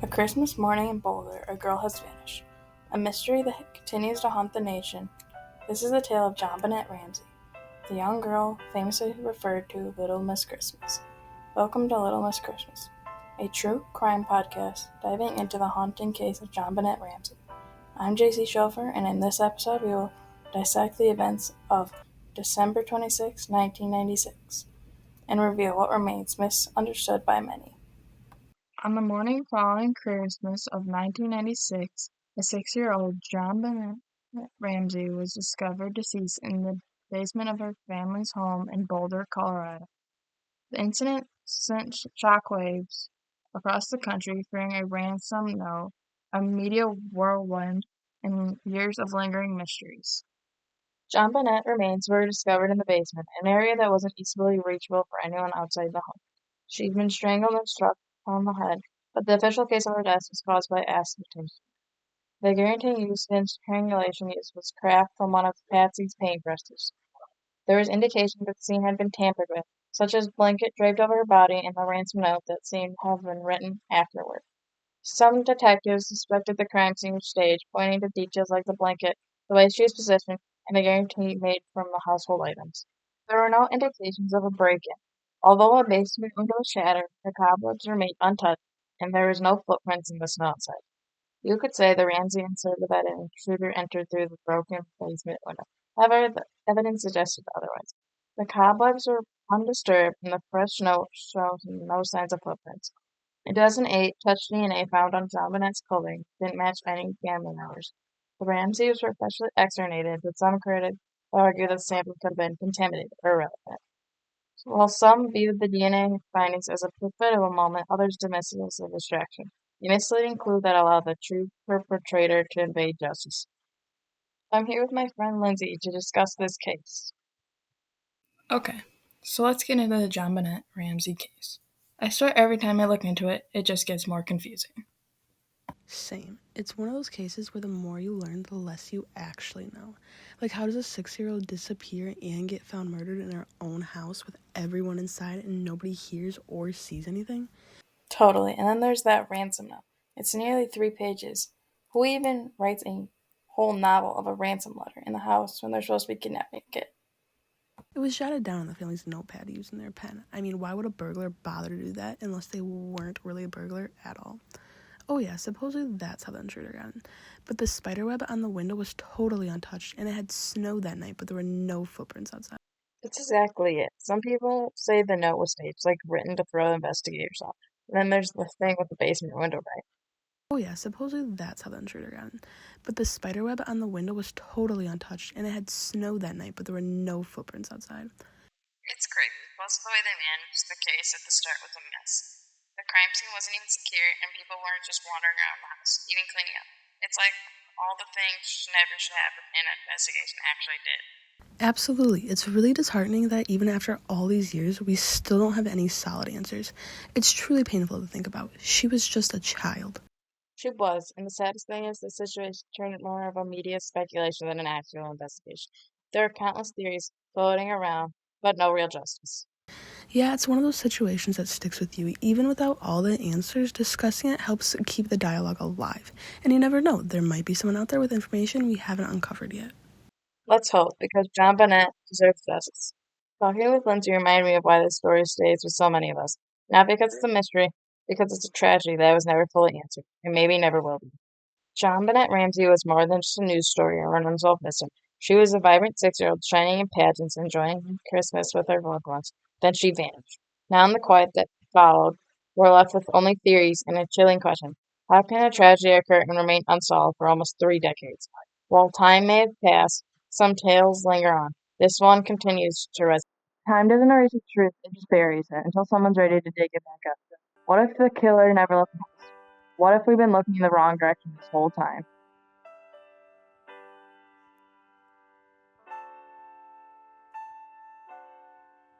A Christmas morning in Boulder, a girl has vanished. A mystery that continues to haunt the nation. This is the tale of JonBenet Ramsey, the young girl famously referred to Little Miss Christmas. Welcome to Little Miss Christmas, a true crime podcast diving into the haunting case of JonBenet Ramsey. I'm JC Schofer, and in this episode we will dissect the events of December 26, 1996, and reveal what remains misunderstood by many. On the morning following Christmas of 1996, a 6-year-old JonBenet Ramsey was discovered deceased in the basement of her family's home in Boulder, Colorado. The incident sent shockwaves across the country, fearing a ransom note, a media whirlwind, and years of lingering mysteries. JonBenet remains were discovered in the basement, an area that wasn't easily reachable for anyone outside the home. She'd been strangled and struck on the head, but the official case of her death was caused by asphyxiation. The guillotine used in strangulation was craft from one of Patsy's paintbrushes. There was indication that the scene had been tampered with, such as blanket draped over her body and the ransom note that seemed to have been written afterward. Some detectives suspected the crime scene was staged, pointing to details like the blanket, the way she was positioned, and the guillotine made from the household items. There were no indications of a break-in. Although a basement window was shattered, the cobwebs remained untouched, and there was no footprints in the snow outside. You could say the Ramsey inserted the bed and the intruder entered through the broken basement window. However, the evidence suggested otherwise. The cobwebs were undisturbed, and the fresh snow showed no signs of footprints. In 2008, touch DNA found on JonBenet's clothing didn't match any family members. The Ramseys were officially exonerated, but some critics argue that the sample could have been contaminated or irrelevant. While some viewed the DNA findings as a pivotal moment, others dismissed it as a distraction, a misleading clue that allowed the true perpetrator to evade justice. I'm here with my friend Lindsay to discuss this case. Okay, so let's get into the JonBenet Ramsey case. I swear every time I look into it, it just gets more confusing. Same. It's one of those cases where the more you learn, the less you actually know. Like, how does a 6-year-old disappear and get found murdered in her own house with everyone inside and nobody hears or sees anything? Totally, and then there's that ransom note. It's nearly 3 pages. Who even writes a whole novel of a ransom letter in the house when they're supposed to be kidnapping a kid? It was jotted down on the family's notepad using their pen. I mean, why would a burglar bother to do that unless they weren't really a burglar at all? Oh yeah, supposedly that's how the intruder got in. But the spiderweb on the window was totally untouched, and it had snowed that night, but there were no footprints outside. That's exactly it. Some people say the note was staged, like written to throw investigators off. And then there's the thing with the basement window, right? Oh yeah, supposedly that's how the intruder got in. But the spiderweb on the window was totally untouched, and it had snowed that night, but there were no footprints outside. It's crazy. Plus, the way they managed the case at the start was a mess. The crime scene wasn't even secure, and people weren't just wandering around the house, even cleaning up. It's like all the things never should happen in an investigation actually did. Absolutely. It's really disheartening that even after all these years, we still don't have any solid answers. It's truly painful to think about. She was just a child. She was, and the saddest thing is the situation turned more of a media speculation than an actual investigation. There are countless theories floating around, but no real justice. Yeah, it's one of those situations that sticks with you. Even without all the answers, discussing it helps keep the dialogue alive. And you never know, there might be someone out there with information we haven't uncovered yet. Let's hope, because JonBenet deserves justice. Talking with Lindsay reminded me of why this story stays with so many of us. Not because it's a mystery, because it's a tragedy that was never fully answered, and maybe never will be. JonBenet Ramsey was more than just a news story or an unsolved mystery. She was a vibrant 6-year-old shining in pageants, enjoying Christmas with her loved ones. Then she vanished. Now, in the quiet that followed, we're left with only theories and a chilling question. How can a tragedy occur and remain unsolved for almost 3 decades? While time may have passed, some tales linger on. This one continues to resonate. Time doesn't erase the truth, it just buries it until someone's ready to dig it back up. What if the killer never left the house? What if we've been looking in the wrong direction this whole time?